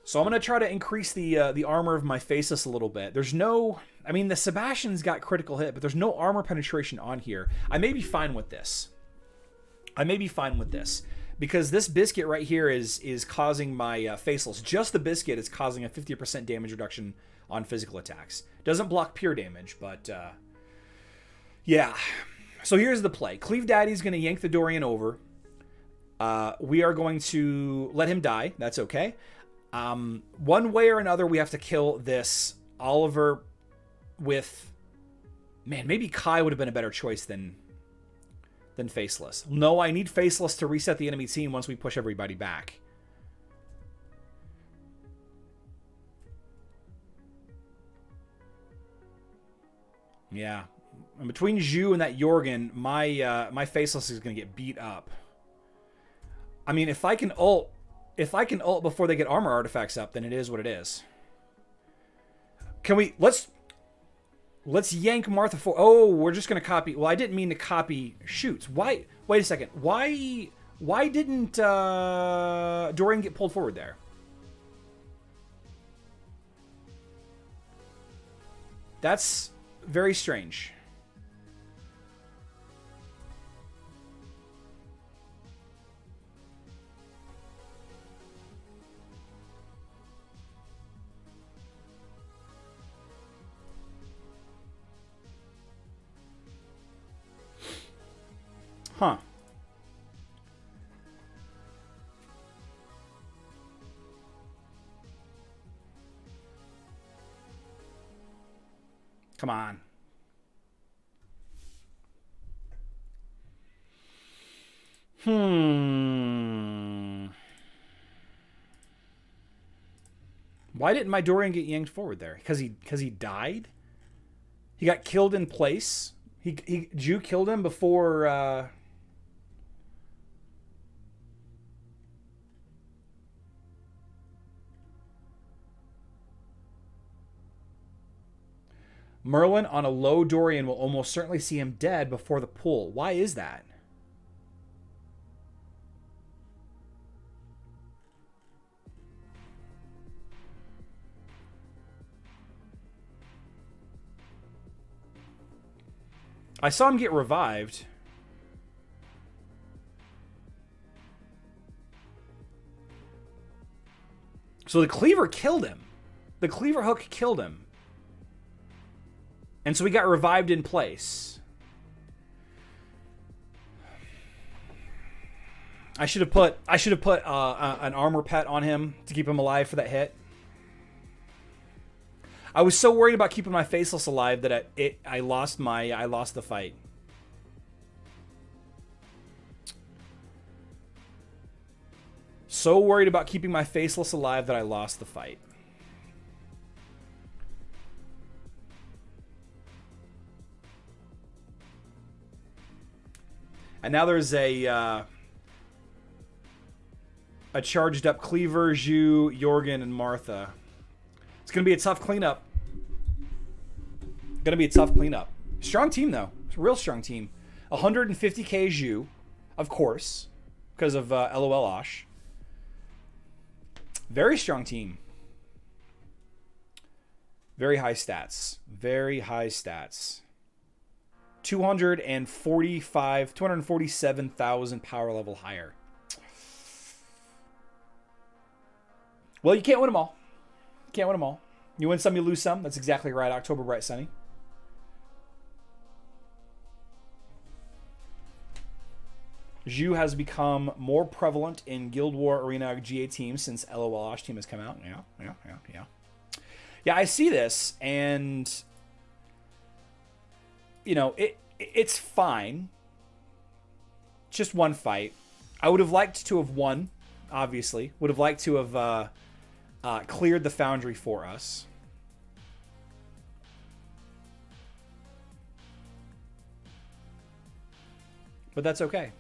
So I'm going to try to increase the armor of my Faceless a little bit. There's no... I mean, the Sebastian's got critical hit, but there's no armor penetration on here. I may be fine with this. Because this Biscuit right here is causing my Faceless. Just the Biscuit is causing a 50% damage reduction on physical attacks. Doesn't block pure damage, but... yeah. So here's the play. Cleave Daddy's going to yank the Dorian over. We are going to let him die. That's okay. One way or another, we have to kill this Oliver with... Man, maybe Kai would have been a better choice than Faceless. No, I need Faceless to reset the enemy team once we push everybody back. Yeah. And between Zhu and that Jorgen, my Faceless is going to get beat up. I mean, if I can ult before they get armor artifacts up, then it is what it is. Can we... Let's yank Martha for. Oh, we're just gonna copy. Well, I didn't mean to copy shoots. Why? Wait a second. Why? Why didn't Dorian get pulled forward there? That's very strange. Huh. Come on. Why didn't my Dorian get yanked forward there? Because he died? He got killed in place? Jew killed him before Merlin on a low Dorian will almost certainly see him dead before the pull. Why is that? I saw him get revived. So the cleaver killed him. The cleaver hook killed him. And so he got revived in place. I should have put an armor pet on him to keep him alive for that hit. I was so worried about keeping my faceless alive that I lost the fight. So worried about keeping my faceless alive that I lost the fight. And now there's a charged up Cleaver, Zhu, Jorgen, and Martha. It's going to be a tough cleanup. Strong team, though. It's a real strong team. 150k Zhu, of course, because of LOL Osh. Very strong team. Very high stats. 247,000 power level higher. Well, you can't win them all. You win some, you lose some. That's exactly right. October Bright Sunny. Zhu has become more prevalent in Guild War Arena GA teams since LOL Osh team has come out. Yeah, I see this, and you know, it's fine. Just one fight. I would have liked to have won, obviously. Would have liked to have cleared the Foundry for us. But that's okay.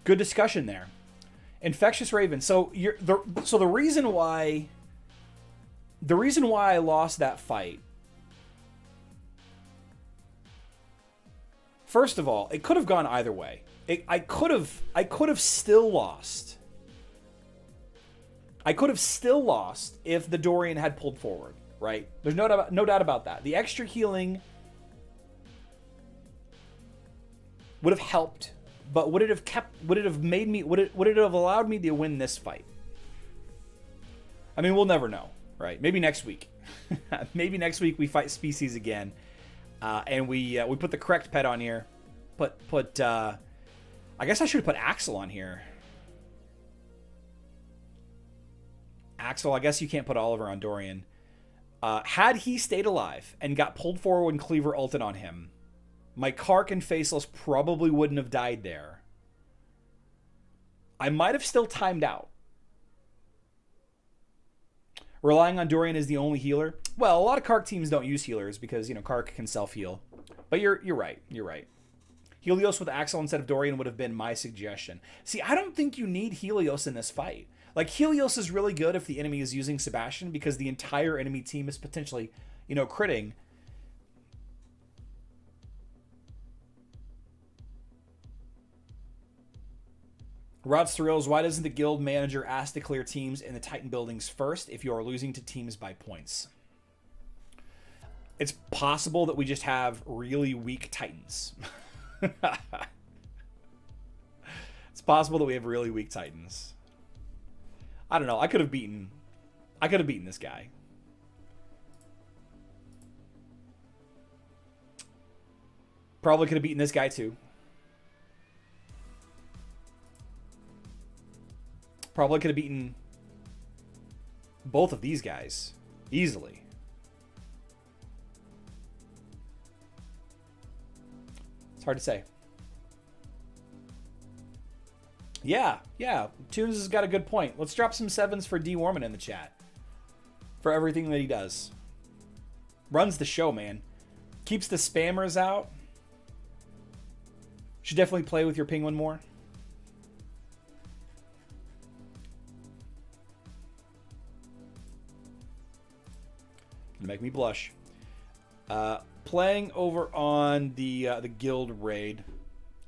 Good discussion there. Infectious Raven. So the reason why I lost that fight. First of all, it could have gone either way. I could have still lost. I could have still lost if the Dorian had pulled forward, right? There's no doubt about that. The extra healing would have helped. But would it have allowed me to win this fight? I mean, we'll never know, right? Maybe next week. Maybe next week we fight Species again, and we put the correct pet on here. I guess I should have put Axel on here. Axel, I guess you can't put Oliver on Dorian. Had he stayed alive and got pulled forward when Cleaver ulted on him, my Kark and Faceless probably wouldn't have died there. I might have still timed out. Relying on Dorian as the only healer. Well, a lot of Kark teams don't use healers because, you know, Kark can self-heal. But you're right. Helios with Axel instead of Dorian would have been my suggestion. See, I don't think you need Helios in this fight. Like, Helios is really good if the enemy is using Sebastian because the entire enemy team is potentially, you know, critting. Rod's Thrills, why doesn't the guild manager ask to clear teams in the Titan buildings first if you are losing to teams by points? It's possible that we just have really weak Titans. It's possible that we have really weak Titans. I don't know. I could have beaten this guy. Probably could have beaten this guy too. Probably could have beaten both of these guys easily. It's hard to say. Yeah. Tunes has got a good point. Let's drop some 7s for D. Warman in the chat. For everything that he does. Runs the show, man. Keeps the spammers out. Should definitely play with your penguin more. Gonna make me blush. Playing over on the guild raid.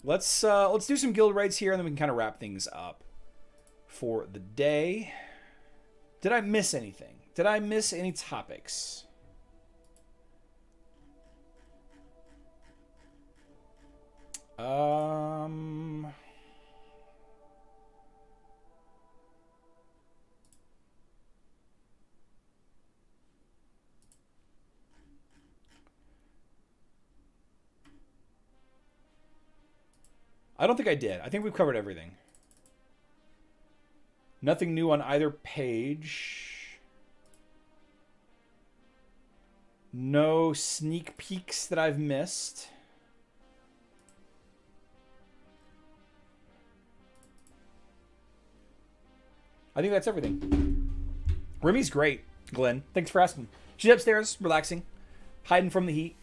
Let's do some guild raids here, and then we can kind of wrap things up for the day. Did I miss anything? Did I miss any topics? I don't think I did. I think we've covered everything. Nothing new on either page. No sneak peeks that I've missed. I think that's everything. Remy's great, Glenn. Thanks for asking. She's upstairs, relaxing, hiding from the heat.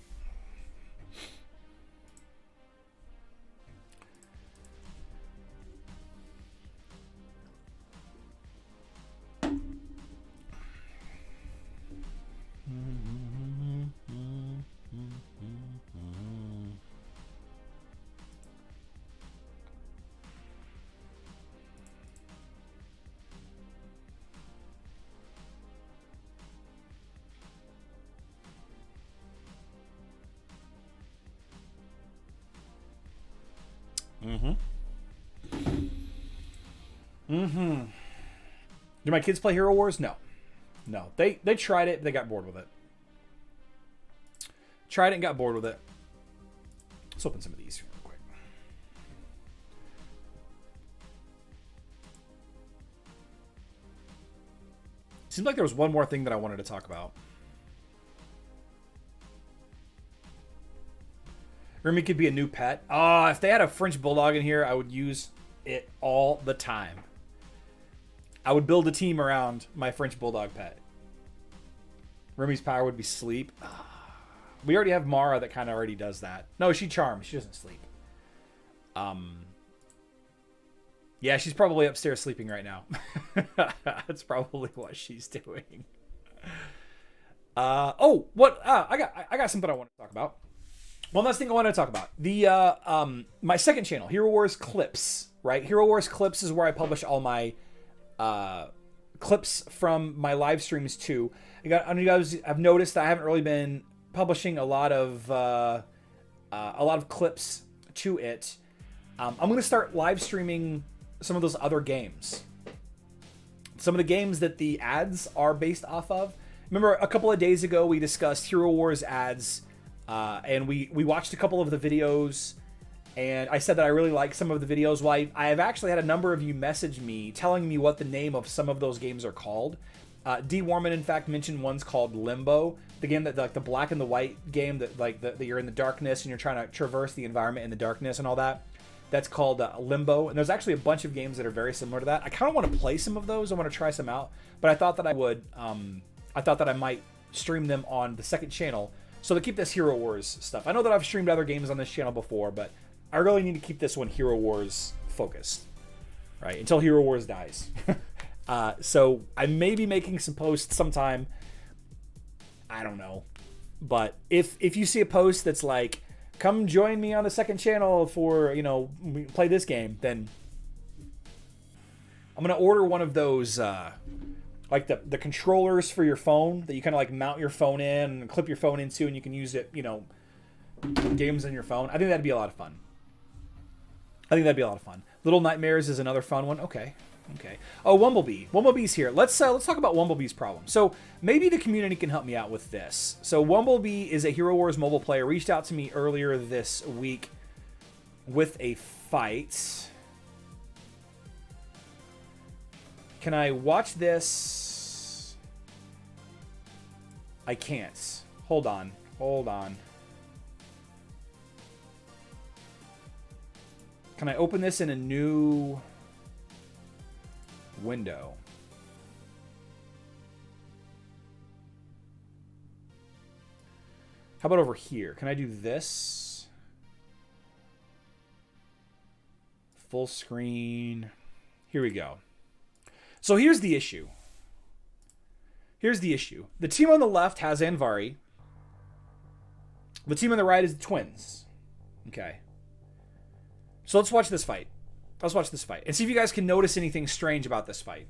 Do my kids play Hero Wars? No. No. They tried it, but they got bored with it. Tried it and got bored with it. Let's open some of these real quick. Seems like there was one more thing that I wanted to talk about. Remy could be a new pet. If they had a French Bulldog in here, I would use it all the time. I would build a team around my French Bulldog pet. Remy's power would be sleep. We already have Mara that kind of already does that. No, she charms. She doesn't sleep. Yeah, she's probably upstairs sleeping right now. That's probably what she's doing. I got something I want to talk about. One last thing I want to talk about. The my second channel, Hero Wars Clips, right? Hero Wars Clips is where I publish all my clips from my live streams too. You guys have noticed that I haven't really been publishing a lot of clips to it. I'm going to start live streaming some of those other games. Some of the games that the ads are based off of. Remember a couple of days ago we discussed Hero Wars ads, and we watched a couple of the videos, and I said that I really like some of the videos. Well, I have actually had a number of you message me telling me what the name of some of those games are called. D. Warman, in fact, mentioned one's called Limbo, the game that like the black and the white game that that you're in the darkness and you're trying to traverse the environment in the darkness and all that. That's called Limbo, and there's actually a bunch of games that are very similar to that. I kind of want to play some of those. I want to try some out, but I thought that I would. I thought that I might stream them on the second channel, so to keep this Hero Wars stuff. I know that I've streamed other games on this channel before, but I really need to keep this one Hero Wars focused, right? Until Hero Wars dies. So I may be making some posts sometime. I don't know. But if you see a post that's like, come join me on the second channel for, you know, play this game, then I'm going to order one of those, like the controllers for your phone that you kind of like mount your phone in and clip your phone into, and you can use it, you know, games on your phone. I think that'd be a lot of fun. Little Nightmares is another fun one. Okay. Oh, Wumblebee. Wumblebee's here. Let's talk about Wumblebee's problem. So maybe the community can help me out with this. So Wumblebee is a Hero Wars mobile player. Reached out to me earlier this week with a fight. Can I watch this? I can't. Hold on. Can I open this in a new window? How about over here? Can I do this? Full screen. Here we go. So here's the issue. The team on the left has Anvari. The team on the right is the Twins. Okay. So let's watch this fight. And see if you guys can notice anything strange about this fight.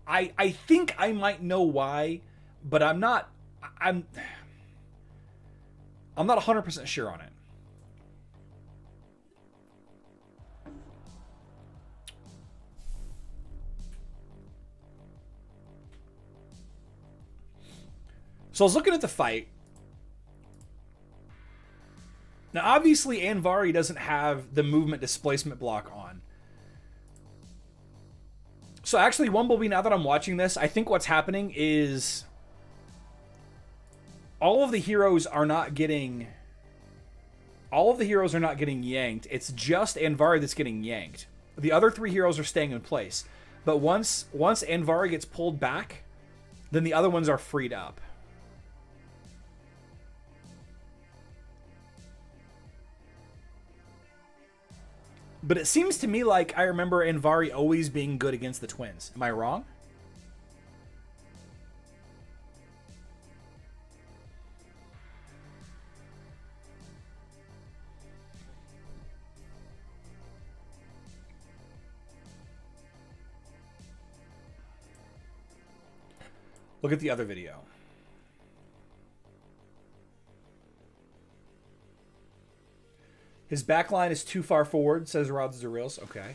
I think I might know why, but I'm not 100% sure on it. So I was looking at the fight. Now, obviously, Anvari doesn't have the movement displacement block on. So actually, Wumblebee, now that I'm watching this, I think what's happening is all of the heroes are not getting yanked. It's just Anvari that's getting yanked. The other three heroes are staying in place. But once Anvari gets pulled back, then the other ones are freed up. But it seems to me like I remember Anvari always being good against the Twins. Am I wrong? Look at the other video. His backline is too far forward, says Rods Reels. Okay.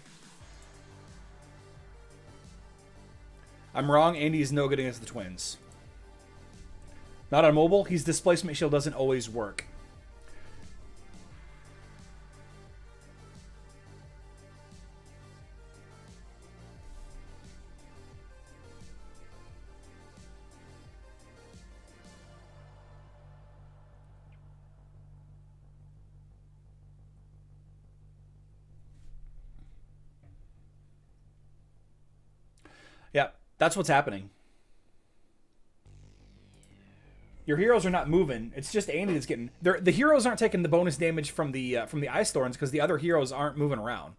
I'm wrong. Andy is no good against the Twins. Not on mobile. His displacement shield doesn't always work. Yeah, that's what's happening. Your heroes are not moving. It's just Andy that's getting... The heroes aren't taking the bonus damage from the Ice Thorns because the other heroes aren't moving around.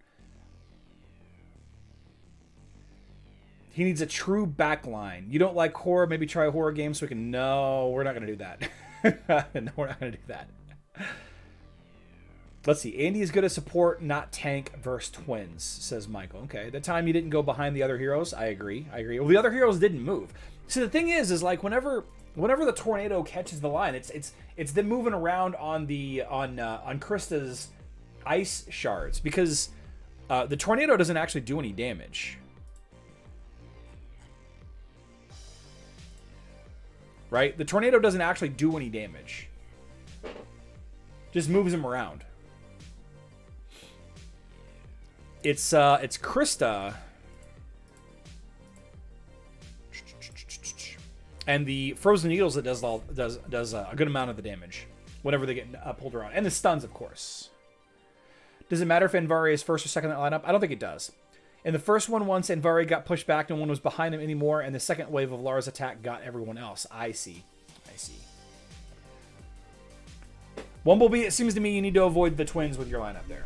He needs a true backline. You don't like horror? Maybe try a horror game so we can... No, we're not going to do that. No, we're not going to do that. Let's see. Andy is good at support, not tank versus Twins, says Michael. Okay. The time you didn't go behind the other heroes, I agree. Well, the other heroes didn't move. See, the thing is like whenever the tornado catches the line, it's them moving around on Krista's ice shards because the tornado doesn't actually do any damage. Right? The tornado doesn't actually do any damage. Just moves him around. It's Krista and the frozen needles that does a good amount of the damage whenever they get pulled around, and the stuns, of course. Does it matter if Anvari is first or second in that lineup? I don't think it does. In the first one, once Anvari got pushed back, no one was behind him anymore, and the second wave of Lara's attack got everyone else. I see. Wumblebee, it seems to me you need to avoid the Twins with your lineup there.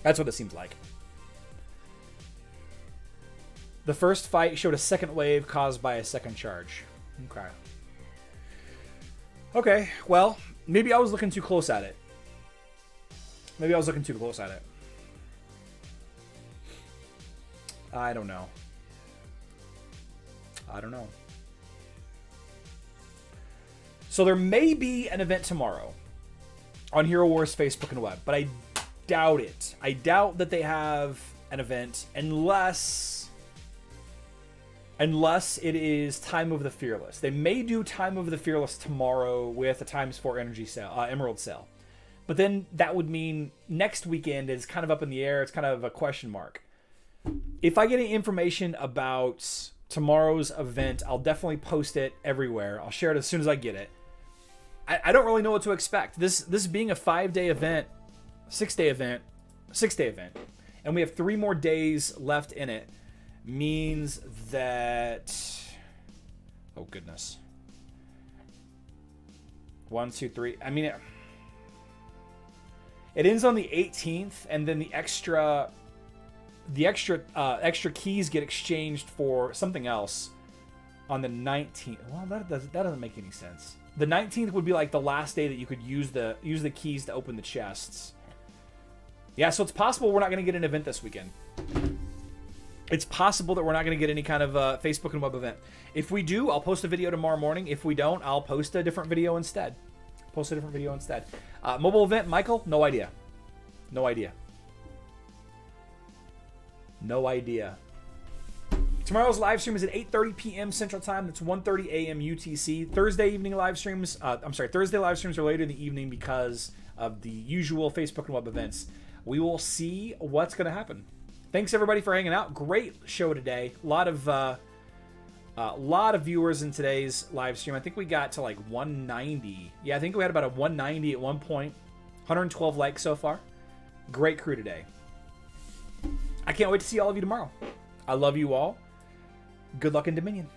That's what it seems like. The first fight showed a second wave caused by a second charge. Okay. Okay, well, maybe I was looking too close at it. Maybe I was looking too close at it. I don't know. I don't know. So there may be an event tomorrow on Hero Wars Facebook and web, but I doubt it. I doubt that they have an event unless it is Time of the Fearless. They may do Time of the Fearless tomorrow with a ×4 energy sale, Emerald sale. But then that would mean next weekend is kind of up in the air. It's kind of a question mark. If I get any information about tomorrow's event, I'll definitely post it everywhere. I'll share it as soon as I get it. I don't really know what to expect. This being a 5-day event, 6-day event, and we have 3 more days left in it, means that, oh goodness, 1, 2, 3. I mean, it ends on the 18th, and then the extra keys get exchanged for something else on the 19th. Well, that doesn't make any sense. The 19th would be like the last day that you could use the keys to open the chests. Yeah, so it's possible we're not going to get an event this weekend. It's possible that we're not going to get any kind of Facebook and web event. If we do, I'll post a video tomorrow morning. If we don't, I'll post a different video instead. Mobile event, Michael? No idea. No idea. Tomorrow's live stream is at 8:30 p.m. Central Time. That's 1:30 a.m. UTC. Thursday live streams are later in the evening because of the usual Facebook and web events. We will see what's going to happen. Thanks everybody for hanging out. Great show today. A lot of viewers in today's live stream. I think we got to like 190. Yeah, I think we had about a 190 at one point. 112 likes so far. Great crew today. I can't wait to see all of you tomorrow. I love you all. Good luck in Dominion.